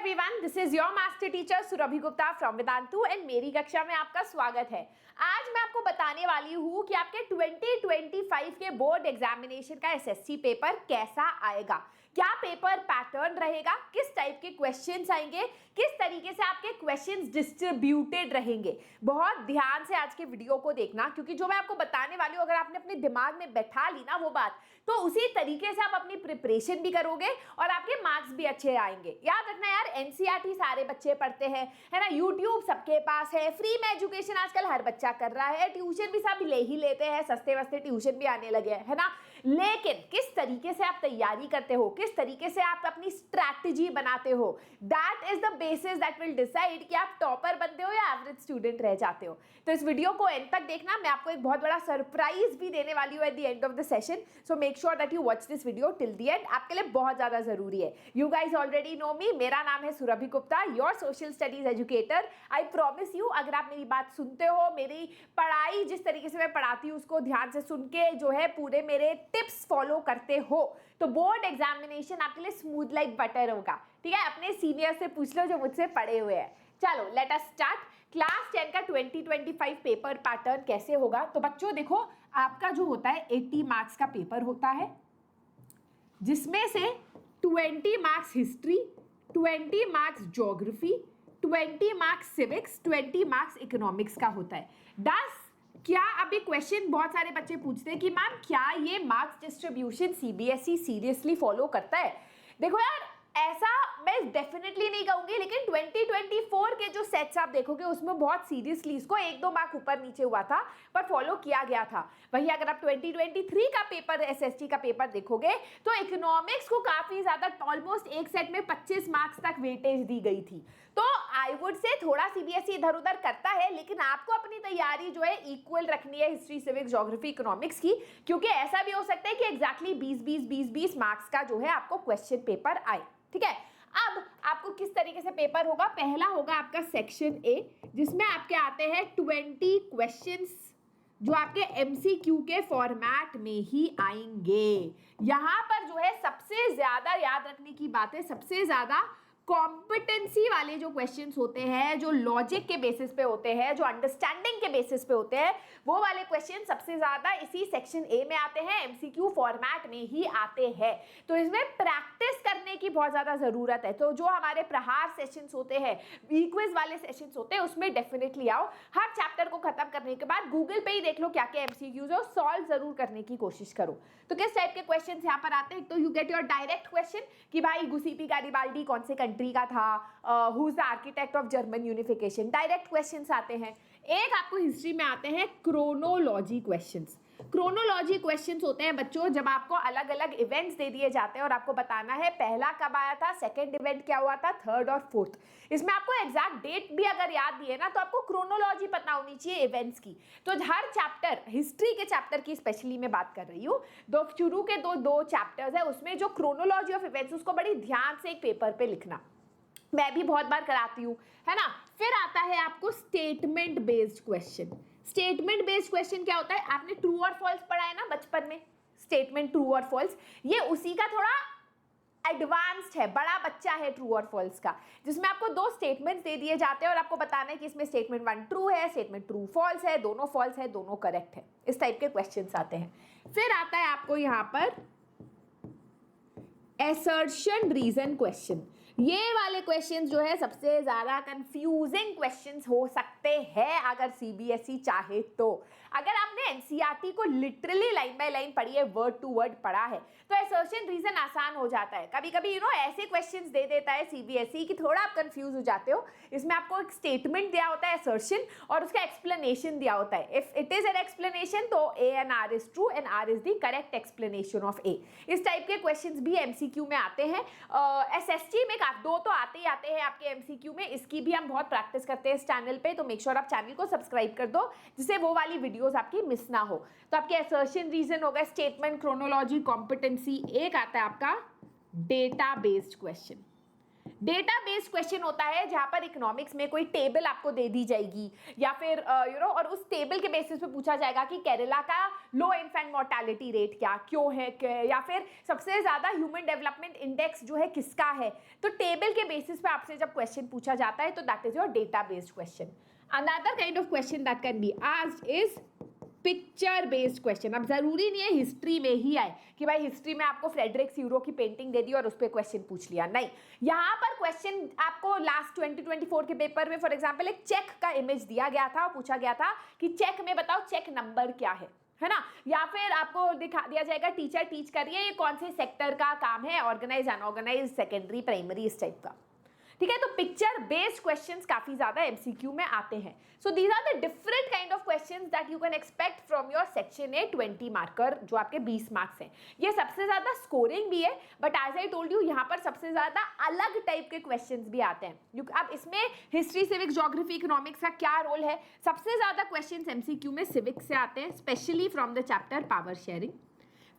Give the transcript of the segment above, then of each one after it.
Everyone, this is your master teacher Surabhi Gupta from Vedantu and मेरी कक्षा में आपका स्वागत है। आज मैं आपको बताने वाली हूँ कि आपके 2025 के बोर्ड एग्जामिनेशन का एसएससी पेपर कैसा आएगा, क्या पेपर पैटर्न रहेगा, किस टाइप के क्वेश्चंस आएंगे, किस तरीके से आपके क्वेश्चंस डिस्ट्रीब्यूटेड रहेंगे। बहुत ध्यान से आज के वीडियो को देखना, क्योंकि जो मैं आपको बताने वाली हूँ अगर आपने अपने दिमाग में बैठा ली ना वो बात, तो उसी तरीके से आप अपनी प्रिपरेशन भी करोगे और आपके मार्क्स भी अच्छे आएंगे। याद रखना यार, एनसीईआरटी सारे बच्चे पढ़ते हैं, है ना, यूट्यूब सबके पास है, फ्री में एजुकेशन आजकल हर बच्चा कर रहा है, ट्यूशन भी सब ले ही लेते हैं, सस्ते वस्ते ट्यूशन भी आने लगे हैं, है ना। लेकिन किस तरीके से आप तैयारी करते हो, किस तरीके से आप अपनी स्ट्रैटेजी बनाते हो, that is the basis that will decide कि आप टॉपर बनते हो या एवरेज स्टूडेंट रह जाते हो। तो इस वीडियो को एंड तक देखना, मैं आपको एक बहुत बड़ा सरप्राइज भी देने वाली हूँ at the end of the session, so make sure that you watch this video till the end. आपके लिए बहुत ज्यादा जरूरी है। You guys already know me, मेरा नाम है Surabhi Gupta, your social studies educator. I promise you, अगर आप मेरी बात सुनते हो, मेरी पढ़ाई जिस तरीके से मैं पढ़ाती हूँ उसको ध्यान से सुन के जो है पूरे मेरे टिप्स फॉलो करते हो, तो बोर्ड एग्जामिनेशन आपके लिए स्मूथ लाइक बटर होगा। ठीक है, अपने सीनियर से पूछ लो जो मुझसे पढ़े हुए हैं। चलो लेट अस स्टार्ट। क्लास 10 का 2025 पेपर पैटर्न कैसे होगा? तो बच्चों देखो, आपका जो होता है 80 मार्क्स का पेपर होता है, जिसमें से 20 marks history, 20 marks geography, 20 marks civics, 20 marks economics का होता है। क्या अभी क्वेश्चन बहुत सारे बच्चे पूछते हैं कि मैम क्या ये marks distribution CBSE seriously follow करता है? देखो यार, ऐसा मैं डेफिनेटली नहीं कहूंगी, लेकिन 2024 के जो सेट्स आप देखोगे उसमें बहुत सीरियसली इसको 1-2 मार्क ऊपर नीचे हुआ था, पर फॉलो किया गया था। वही अगर आप 2023 का पेपर एसएसटी का पेपर देखोगे तो इकोनॉमिक्स को काफी ज्यादा, ऑलमोस्ट एक सेट में 25 मार्क्स तक वेटेज दी गई थी। तो आई वुड से थोड़ा सीबीएसई इधर उधर करता है, लेकिन आपको अपनी तैयारी जो है इक्वल रखनी है हिस्ट्री, सिविक्स, ज्योग्राफी, इकोनॉमिक्स की, क्योंकि ऐसा भी हो सकता है कि एग्जैक्टली 20 मार्क्स का जो है आपको क्वेश्चन पेपर आए। ठीक है, अब आपको किस तरीके से पेपर होगा? पहला होगा आपका सेक्शन ए, जिसमें आपके आते हैं 20 क्वेश्चंस जो आपके एमसीक्यू के फॉर्मेट में ही आएंगे। यहां पर जो है सबसे ज्यादा याद रखने की बात है, सबसे ज्यादा कॉम्पिटेंसी वाले जो क्वेश्चंस होते हैं, जो लॉजिक के बेसिस पे होते हैं, जो अंडरस्टैंडिंग के बेसिस पे होते हैं, वो वाले क्वेश्चन सबसे ज्यादा इसी सेक्शन ए में आते हैं, एमसीक्यू फॉर्मेट में ही आते हैं। तो इसमें प्रैक्टिस करने की बहुत ज्यादा जरूरत है। तो जो हमारे प्रहार सेशंस होते हैं, क्विज वाले सेशंस होते हैं, उसमें डेफिनेटली आओ। हर चैप्टर को खत्म करने के बाद गूगल पे ही देख लो क्या क्या एमसीक्यूज है, सॉल्व जरूर करने की कोशिश करो। तो किस टाइप के क्वेश्चन यहाँ पर आते हैं? तो you get your direct question कि भाई गुसिपी गारिबाल्डी कौन से कंट्री का था, who is the architect of German unification, direct questions आते हैं। एक आपको हिस्ट्री में आते हैं क्रोनोलॉजी क्वेश्चंस। क्रोनोलॉजी क्वेश्चंस होते हैं बच्चों जब आपको अलग अलग इवेंट्स दे दिए जाते हैं और आपको बताना है पहला कब आया था, सेकंड इवेंट क्या हुआ था, थर्ड और फोर्थ। इसमें आपको एग्जैक्ट डेट भी अगर याद दी है ना, तो आपको क्रोनोलॉजी पता होनी चाहिए इवेंट्स की। तो हर चैप्टर, हिस्ट्री के चैप्टर की स्पेशली मैं बात कर रही हूँ, शुरू के दो चैप्टर्स है, उसमें जो क्रोनोलॉजी ऑफ इवेंट्स उसको बड़ी ध्यान से एक पेपर पे लिखना, मैं भी बहुत बार कराती हूँ, है ना। फिर आता है आपको statement based question. Statement based question क्या होता है? आपने ट्रू और फॉल्स पढ़ा है ना बचपन में, स्टेटमेंट ट्रू और फॉल्स, ये उसी का थोड़ा एडवांस्ड है, बड़ा बच्चा है ट्रू और फॉल्स का, जिसमें आपको 2 स्टेटमेंट्स दे दिए जाते हैं और आपको बताना है कि इसमें स्टेटमेंट 1 ट्रू है, स्टेटमेंट ट्रू फॉल्स है, दोनों फॉल्स है, दोनों करेक्ट है। इस टाइप के क्वेश्चंस आते हैं। फिर आता है आपको यहाँ पर असर्शन रीजन क्वेश्चन। ये वाले क्वेश्चंस जो है सबसे ज्यादा कंफ्यूजिंग क्वेश्चंस हो सकते हैं अगर सीबीएसई चाहे तो। अगर आपने एनसीईआरटी को लिटरली लाइन बाय लाइन पढ़ी है, वर्ड टू वर्ड पढ़ा है, तो असर्शन रीजन आसान हो जाता है। कभी कभी ऐसे क्वेश्चंस दे देता है सीबीएसई कि थोड़ा आप कंफ्यूज हो जाते हो। इसमें आपको एक स्टेटमेंट दिया होता है असर्शन और उसका एक्सप्लेनेशन दिया होता है। If it is an explanation तो A and R is true and R is the correct explanation of A. इस टाइप के क्वेश्चंस भी एमसीक्यू में आते हैं। एसएसटी में 2 तो आते ही आते हैं आपके एमसीक्यू में, इसकी भी हम बहुत प्रैक्टिस करते हैं इस चैनल पे, तो मेक श्योर आप चैनल को सब्सक्राइब कर दो जिससे वो वाली वीडियोस आपकी मिस ना हो। तो आपके असर्शन रीजन हो गए, स्टेटमेंट, क्रोनोलॉजी, कॉम्पिटेंसी। एक आता है आपका data based question. Data based question होता है जहां पर इकोनॉमिक्स में कोई टेबल आपको दे दी जाएगी या फिर और उस टेबल के बेसिस पे पूछा जाएगा कि केरला का लो इन्फेंट मोर्टालिटी रेट क्यों है, या फिर सबसे ज्यादा ह्यूमन डेवलपमेंट इंडेक्स जो है किसका है। तो टेबल के बेसिस पे आपसे जब क्वेश्चन पूछा जाता है तो that is your data based question. Another kind of question that can be asked is picture based question. अब जरूरी नहीं है हिस्ट्री में ही आए कि भाई हिस्ट्री में आपको फ्रेडरिक सीरो की पेंटिंग दे दी और उस पर क्वेश्चन पूछ लिया, नहीं। यहाँ पर क्वेश्चन आपको लास्ट 2024 के पेपर में फॉर एग्जांपल एक चेक का इमेज दिया गया था और पूछा गया था कि चेक में बताओ चेक नंबर क्या है ना। या फिर आपको दिखा दिया जाएगा टीचर टीच कर रही है, ये कौन से सेक्टर का काम है, ऑर्गेनाइज अनऑर्गेनाइज सेकेंडरी प्राइमरी इस टाइप का, ठीक है। तो पिक्चर बेस्ड क्वेश्चंस काफी ज्यादा एमसीक्यू में आते हैं। So these are the different kind of questions that you can expect from your section A 20 marker जो आपके 20 मार्क्स हैं। ये सबसे ज्यादा स्कोरिंग भी है, but as I told you यहाँ पर सबसे ज्यादा अलग टाइप के क्वेश्चंस भी आते हैं। अब इसमें हिस्ट्री, सिविक्स, ज्योग्राफी, इकोनॉमिक्स का क्या रोल है? सबसे ज्यादा क्वेश्चंस एमसीक्यू में सिविक्स से आते हैं, specially from the chapter power sharing.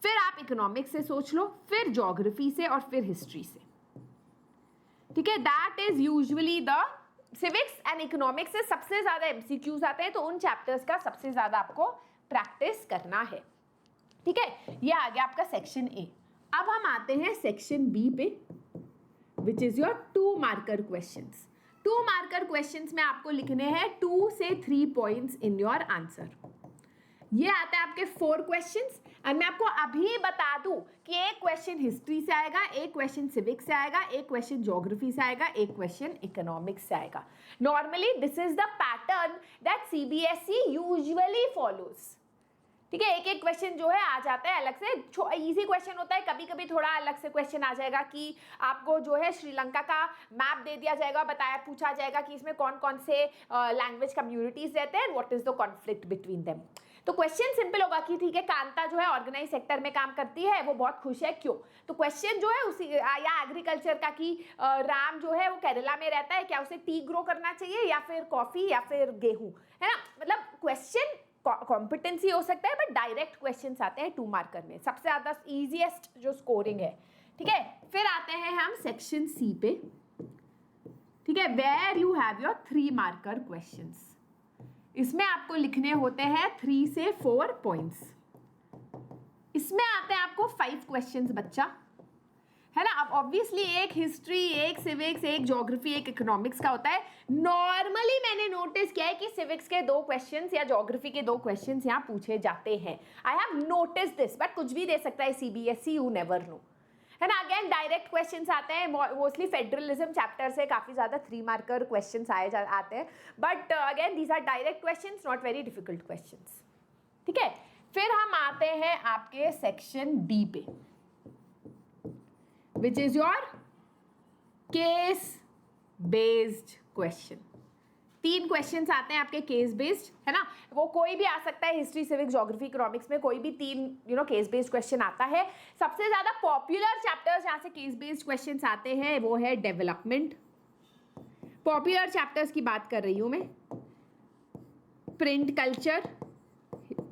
फिर आप इकोनॉमिक्स से सोच लो, फिर ज्योग्राफी से और फिर हिस्ट्री से, ठीक है। That is usually the civics and economics से सबसे ज्यादा एमसीक्यूज आते हैं, तो उन चैप्टर्स का सबसे ज्यादा आपको प्रैक्टिस करना है, ठीक है। ये आ गया आपका सेक्शन ए। अब हम आते हैं सेक्शन बी पे, which is your 2 marker questions. 2 marker questions में आपको लिखने हैं 2 से 3 पॉइंट्स इन योर आंसर। ये आता है आपके 4 क्वेश्चंस, और मैं आपको अभी बता दूं कि एक क्वेश्चन हिस्ट्री से आएगा, एक क्वेश्चन सिविक्स से आएगा, एक क्वेश्चन ज्योग्राफी से आएगा, एक क्वेश्चन इकोनॉमिक्स से आएगा। Normally this is the pattern that CBSE usually follows, ठीक है। एक एक क्वेश्चन जो है आ जाता है अलग से, इजी क्वेश्चन होता है, कभी कभी थोड़ा अलग से क्वेश्चन आ जाएगा कि आपको जो है श्रीलंका का मैप दे दिया जाएगा, पूछा जाएगा कि इसमें कौन कौन से लैंग्वेज कम्युनिटीज रहते हैं, what is the conflict between them. तो क्वेश्चन सिंपल होगा कि ठीक है, कांता जो है ऑर्गेनाइज सेक्टर में काम करती है, वो बहुत खुश है, क्यों? तो क्वेश्चन जो है उसी या एग्रीकल्चर का कि राम जो है वो केरला में रहता है, क्या उसे टी ग्रो करना चाहिए या फिर कॉफी या फिर गेहूं, है ना। मतलब क्वेश्चन कॉम्पिटेंसी हो सकता है, बट डायरेक्ट क्वेश्चंस आते हैं 2 मार्कर में, सबसे ज्यादा इजीएस्ट जो स्कोरिंग है, ठीक है। फिर आते हैं हम सेक्शन सी पे, ठीक है, where you have your 3 marker questions. इसमें आपको लिखने होते हैं 3 से 4 पॉइंट्स। इसमें आते हैं आपको 5 क्वेश्चंस बच्चा, है ना। अब ऑब्वियसली एक हिस्ट्री, एक सिविक्स, एक ज्योग्राफी, एक इकोनॉमिक्स का होता है। नॉर्मली मैंने नोटिस किया है कि सिविक्स के 2 क्वेश्चंस या ज्योग्राफी के 2 क्वेश्चंस यहाँ पूछे जाते हैं। I have notice this, but कुछ भी दे सकता है सीबीएसई, यू नेवर नो, है ना। अगेन डायरेक्ट क्वेश्चंस आते हैं, मोस्टली फेडरलिज्म चैप्टर से काफी ज्यादा 3 मार्कर क्वेश्चंस आते हैं, but again these are direct questions, not very difficult questions, ठीक है। फिर हम आते हैं आपके सेक्शन डी पे, which is your case based question. 3 questions आते हैं आपके केस बेस्ड, है ना। वो कोई भी आ सकता है, हिस्ट्री, सिविक्स, ज्योग्राफी, इकोनॉमिक्स में कोई भी 3 केस बेस्ड क्वेश्चन आता है। सबसे ज्यादा पॉपुलर चैप्टर्स जहां से केस बेस्ड क्वेश्चंस आते हैं वो है डेवलपमेंट। पॉपुलर चैप्टर्स की बात कर रही हूं मैं। प्रिंट कल्चर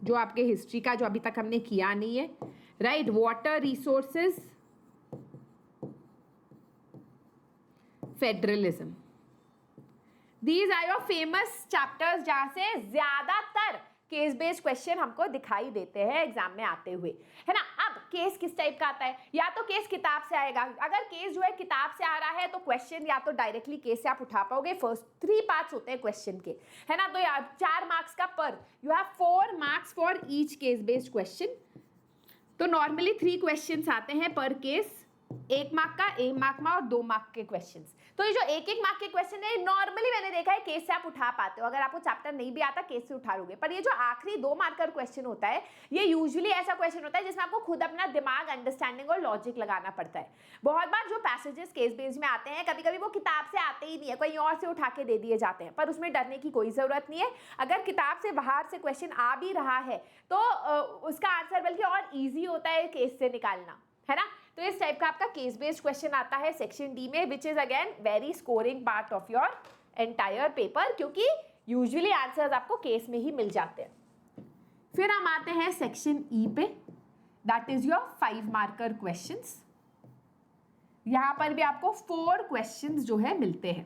जो आपके हिस्ट्री का, जो अभी तक हमने किया नहीं है, right. Water resources, federalism. These are your famous chapters जहाँ से ज्यादातर केस बेस्ड क्वेश्चन हमको दिखाई देते हैं एग्जाम में आते हुए, है ना। अब केस किस टाइप का आता है? या तो केस किताब से आएगा, अगर केस जो है किताब से आ रहा है तो क्वेश्चन या तो डायरेक्टली केस से आप उठा पाओगे, फर्स्ट 3 पार्ट्स होते हैं क्वेश्चन के, है ना। तो यार 4 मार्क्स का पर, you have 4 marks for each case based question. तो नॉर्मली 3 क्वेश्चन आते हैं पर केस, 1 मार्क का, 1 मार्क में और 2 मार्क के क्वेश्चंस। तो ये जो 1-1 मार्क के क्वेश्चन है, नॉर्मली मैंने देखा है केस से आप उठा पाते हो, अगर आपको चैप्टर नहीं भी आता केस से उठा लोगे। पर ये जो आखिरी 2 मार्कर क्वेश्चन होता है, ये यूजुअली ऐसा क्वेश्चन होता है जिसमें आपको खुद अपना दिमाग, अंडरस्टैंडिंग और लॉजिक लगाना पड़ता है। बहुत बार जो पैसेजेस केस बेस्ड में आते हैं, कभी कभी वो किताब से आते ही नहीं है, कहीं और से उठा के दे दिए जाते हैं, पर उसमें डरने की कोई जरूरत नहीं है। अगर किताब से बाहर से क्वेश्चन आ भी रहा है तो उसका आंसर बल्कि और ईजी होता है केस से निकालना, है ना। तो इस टाइप का आपका केस बेस्ड क्वेश्चन आता है सेक्शन डी में, which is again very scoring part of your entire paper, क्योंकि यूजुअली आंसर्स आपको केस में ही मिल जाते हैं। फिर हम आते हैं सेक्शन ई पे, that is your 5 marker questions. यहाँ पर भी आपको 4 क्वेश्चंस जो है मिलते हैं,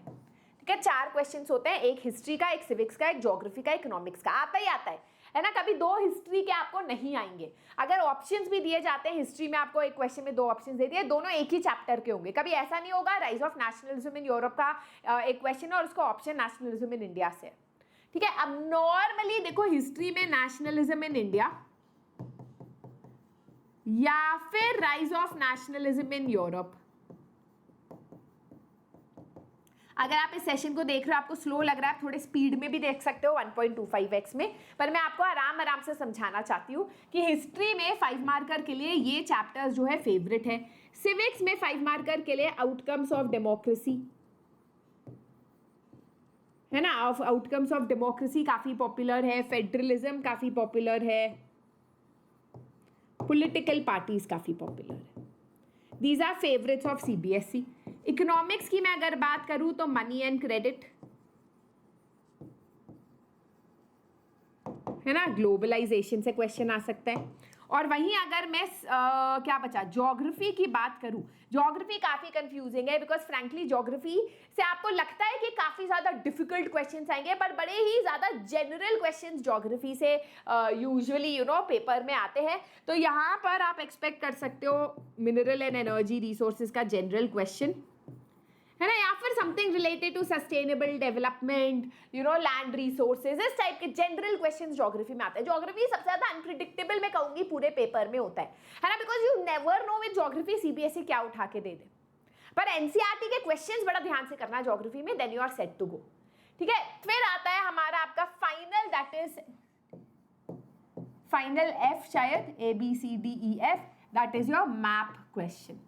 ठीक है। 4 क्वेश्चंस होते हैं, एक हिस्ट्री का, एक सिविक्स का, एक ज्योग्राफी का, इकोनॉमिक्स का, आता ही आता है ना। कभी 2 हिस्ट्री के आपको नहीं आएंगे। अगर ऑप्शंस भी दिए जाते हैं, हिस्ट्री में आपको एक क्वेश्चन में 2 ऑप्शंस दे दिए, दोनों एक ही चैप्टर के होंगे। कभी ऐसा नहीं होगा rise of nationalism in Europe का एक क्वेश्चन है और उसका ऑप्शन नेशनलिज्म इन इंडिया से, ठीक है। अब नॉर्मली देखो, हिस्ट्री में नेशनलिज्म इन इंडिया या फिर rise of nationalism in Europe. अगर आप इस सेशन को देख रहे हो, आपको स्लो लग रहा है, आप थोड़े स्पीड में भी देख सकते हो 1.25x में, पर मैं आपको आराम आराम से समझाना चाहती हूँ कि हिस्ट्री में 5 मार्कर के लिए ये चैप्टर्स जो है फेवरेट है। सिविक्स में 5 मार्कर के लिए आउटकम्स ऑफ डेमोक्रेसी, है ना, आउटकम्स ऑफ डेमोक्रेसी काफी पॉपुलर है, फेडरलिज्म काफी पॉपुलर है, पॉलिटिकल पार्टीज काफी पॉपुलर है। These are favourites of CBSE. Economics की मैं अगर बात करूं तो मनी एंड क्रेडिट, है ना, ग्लोबलाइजेशन से क्वेश्चन आ सकता है। और वहीं अगर मैं क्या बचा, ज्योग्राफी की बात करूं, ज्योग्राफी काफी कंफ्यूजिंग है, बिकॉज फ्रैंकली ज्योग्राफी से आपको लगता है कि काफी ज्यादा डिफिकल्ट क्वेश्चंस आएंगे, पर बड़े ही ज्यादा जनरल क्वेश्चंस ज्योग्राफी से यूजुअली पेपर में आते हैं। तो यहाँ पर आप एक्सपेक्ट कर सकते हो मिनरल एंड एनर्जी रिसोर्सेज का जनरल क्वेश्चन, है ना, या फिर something related to sustainable development, land resources, इस टाइप के जनरल क्वेश्चंस ज्योग्राफी में आते हैं। ज्योग्राफी सबसे ज्यादा अनप्रिडिक्टेबल मैं कहूंगी पूरे पेपर में होता है ना, because you never know with geography CBSE क्या उठा के दे दे। पर एनसीईआरटी के क्वेश्चंस बड़ा ध्यान से करना ज्योग्राफी में, then you are set to go, ठीक है। फिर आता है हमारा आपका final, that is final F, शायद ABCDEF, that is your map question,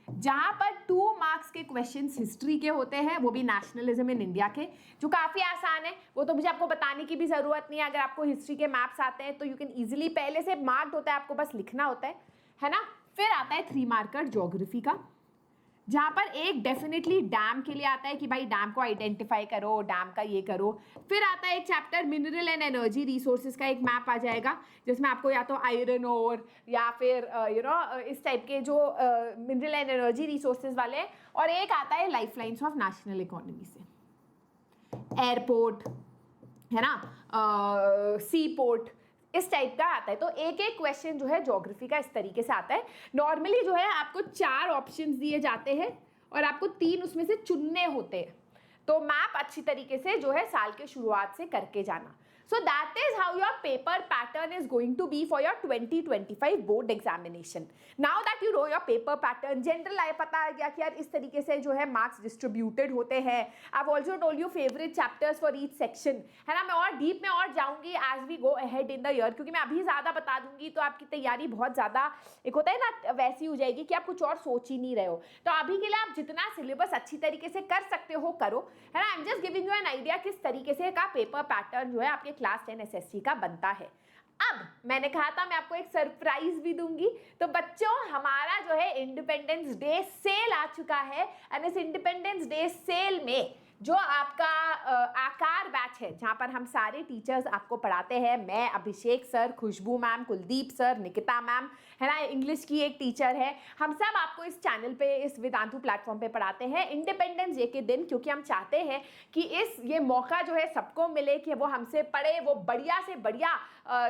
जहां पर 2 मार्क्स के क्वेश्चंस हिस्ट्री के होते हैं, वो भी नेशनलिज्म इन इंडिया के, जो काफी आसान है। वो तो मुझे आपको बताने की भी जरूरत नहीं है। अगर आपको हिस्ट्री के मैप्स आते हैं तो यू कैन इजीली, पहले से मार्क्ड होता है, आपको बस लिखना होता है ना। फिर आता है 3 मार्कर ज्योग्राफी का, जहां पर एक डेफिनेटली डैम के लिए आता है कि भाई डैम को आइडेंटिफाई करो, डैम का ये करो। फिर आता है एक chapter mineral and energy resources का, एक मैप आ जाएगा जिसमें आपको या तो आयरन ओर या फिर इस टाइप के जो मिनरल एंड एनर्जी रिसोर्सेज वाले हैं। और एक आता है लाइफलाइंस ऑफ नेशनल इकोनॉमी से, एयरपोर्ट, है ना, सी पोर्ट, इस टाइप का आता है। तो एक एक क्वेश्चन जो है ज्योग्राफी का इस तरीके से आता है। नॉर्मली जो है आपको 4 ऑप्शंस दिए जाते हैं और आपको 3 उसमें से चुनने होते हैं। तो मैप अच्छी तरीके से जो है साल के शुरुआत से करके जाना। So that is how your paper pattern is going to be for your 2025 board examination. Now that you know your paper pattern, general आया पता है क्या कि यार इस तरीके से जो है marks distributed होते हैं। I've also told you favorite chapters for each section, है ना। मैं और deep में और जाऊंगी as we go ahead in the year, क्योंकि मैं अभी ज़्यादा बता दूंगी तो आपकी तैयारी बहुत ज़्यादा, एक होता है ना, वैसी हो जाएगी कि आप कुछ और सोच ही नहीं रहे हो। तो अभी के लिए आप जितना सिलेबस अच्छी तरीके से कर सकते हो करो, है ना। I am just giving you an idea किस तरीके से का पेपर पैटर्न जो है आपके क्लास 10 एसएससी का बनता है। अब मैंने कहा था मैं आपको एक सरप्राइज भी दूंगी। तो बच्चों, हमारा जो है इंडिपेंडेंस डे सेल आ चुका है, एंड इस इंडिपेंडेंस डे सेल में जो आपका आकार बैच है, जहाँ पर हम सारे टीचर्स आपको पढ़ाते हैं, मैं, Abhishek sir, Khushboo ma'am, Kuldeep sir, Nikita ma'am, है ना, इंग्लिश की एक टीचर है, हम सब आपको इस चैनल पे, इस वेदांतु प्लेटफॉर्म पे पढ़ाते हैं इंडिपेंडेंस डे के दिन, क्योंकि हम चाहते हैं कि ये मौका जो है सबको मिले कि वो हमसे पढ़े, वो बढ़िया से बढ़िया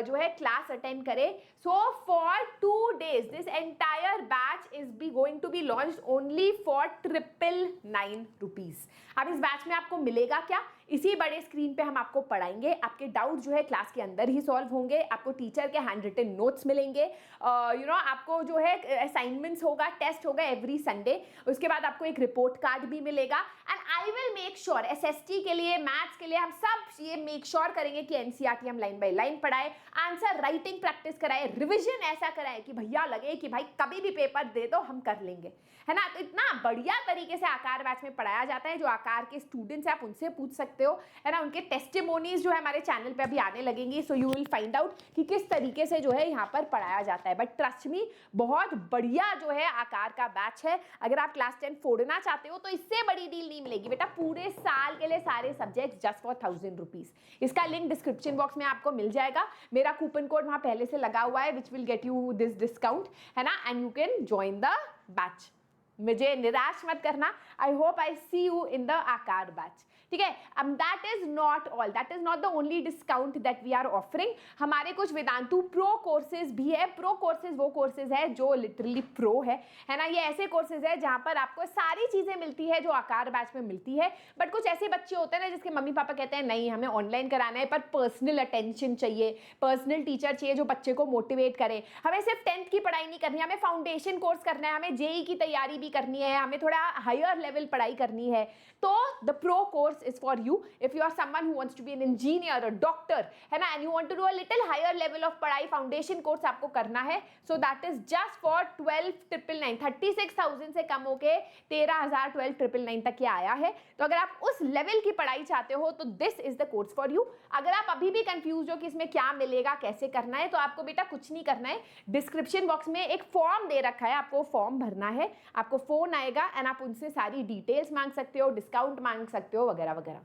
जो है क्लास अटेंड करे। So for 2 days this entire batch is be going to be launched only for 999 rupees. अब इस बैच में आपको मिलेगा क्या? इसी बड़े स्क्रीन पे हम आपको पढ़ाएंगे, आपके डाउट जो है क्लास के अंदर ही सॉल्व होंगे, आपको टीचर के हैंड रिटन नोट्स मिलेंगे, आपको जो है असाइनमेंट्स होगा, टेस्ट होगा एवरी संडे, उसके बाद आपको एक रिपोर्ट कार्ड भी मिलेगा। And I will make sure SST के लिए, मैथ्स के लिए हम सब ये मेक श्योर करेंगे कि एनसीईआरटी हम लाइन बाय लाइन पढ़ाए, आंसर राइटिंग प्रैक्टिस कराए, रिविजन ऐसा कराए कि भैया लगे कि भाई कभी भी पेपर दे दो हम कर लेंगे, है ना। तो इतना बढ़िया तरीके से आकार बैच में पढ़ाया जाता है, जो आकार के स्टूडेंट्स हैं आप उनसे पूछ सकते हो, है ना। उनके टेस्टिमोनीज जो है हमारे चैनल पे अभी आने लगेंगी, so you will find out कि किस तरीके से जो है यहाँ पर पढ़ाया जाता है। बट ट्रस्ट मी, बहुत बढ़िया जो है आकार का बैच है। अगर आप क्लास 10 फोड़ना चाहते हो तो इससे बड़ी डील नहीं मिलेगी बेटा, पूरे साल के लिए सारे सब्जेक्ट जस्ट फॉर 1000 रुपीज। इसका लिंक डिस्क्रिप्शन बॉक्स में आपको मिल जाएगा, मेरा कूपन कोड वहां पहले से लगा हुआ है, which will get you this discount, है ना, and you can join the batch. मुझे निराश मत करना। I hope I see you in the Aakar batch, ठीक है। अब that is not all, that is not the only discount that we are offering. हमारे कुछ वेदांतु प्रो कोर्सेज भी है। प्रो कोर्सेज वो कोर्सेज है जो लिटरली प्रो है ना। ये ऐसे कोर्सेज है जहां पर आपको सारी चीजें मिलती है जो आकार बैच में मिलती है। बट कुछ ऐसे बच्चे होते हैं ना जिसके मम्मी पापा कहते हैं नहीं हमें ऑनलाइन कराना है, पर पर्सनल अटेंशन चाहिए, पर्सनल टीचर चाहिए जो बच्चे को मोटिवेट करे। हमें सिर्फ 10th की पढ़ाई नहीं करनी है, हमें फाउंडेशन कोर्स करना है, हमें जेई की तैयारी भी करनी है, हमें थोड़ा हायर लेवल पढ़ाई करनी है। तो the pro course is for you if you are someone who wants to be an engineer, a doctor, है ना, and you want to do a little higher level of पढ़ाई, फाउंडेशन कोर्स आपको करना है। So that is just for 12,999, 36,000 से कम होके 13,000 12,999 तक ये आया है। तो अगर आप उस लेवल की पढ़ाई चाहते हो तो this is the course for you. अगर आप अभी भी कंफ्यूज हो कि इसमें क्या मिलेगा, कैसे करना है, तो आपको बेटा कुछ नहीं करना है। डिस्क्रिप्शन बॉक्स में एक फॉर्म दे रखा है, आपको फॉर्म भरना है, आपको फोन आएगा एंड आप उनसे सारी डिटेल्स मांग सकते हो, डिस्काउंट मांग सकते हो, वगैरह वगैरह,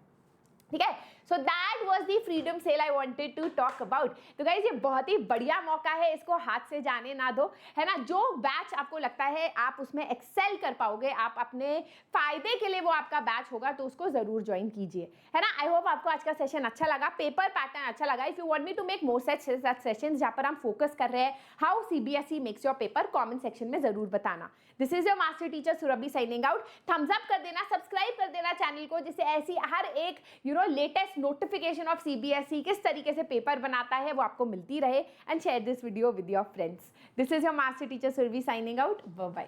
ठीक है। So that was the freedom sale I wanted to talk about. तो गाइज ये बहुत ही बढ़िया मौका है, इसको हाथ से जाने ना दो, है ना। जो बैच आपको लगता है आप उसमें एक्सेल कर पाओगे, आप अपने फायदे के लिए वो आपका बैच होगा, तो उसको जरूर ज्वाइन कीजिए, है ना। आई होप आपको आज का सेशन अच्छा लगा, पेपर पैटर्न अच्छा लगा। If you want me to make more such sessions जहां पर हम फोकस कर रहे हैं how CBSE makes your paper, comment section में जरूर बताना। This is your master teacher Surabhi signing out. Thumbs up कर देना, सब्सक्राइब कर देना चैनल को, जिससे ऐसी हर एक लेटेस्ट नोटिफिकेशन ऑफ सीबीएसई किस तरीके से पेपर बनाता है वो आपको मिलती रहे। And share this video with your friends. This is your master teacher Surabhi signing out. Bye bye.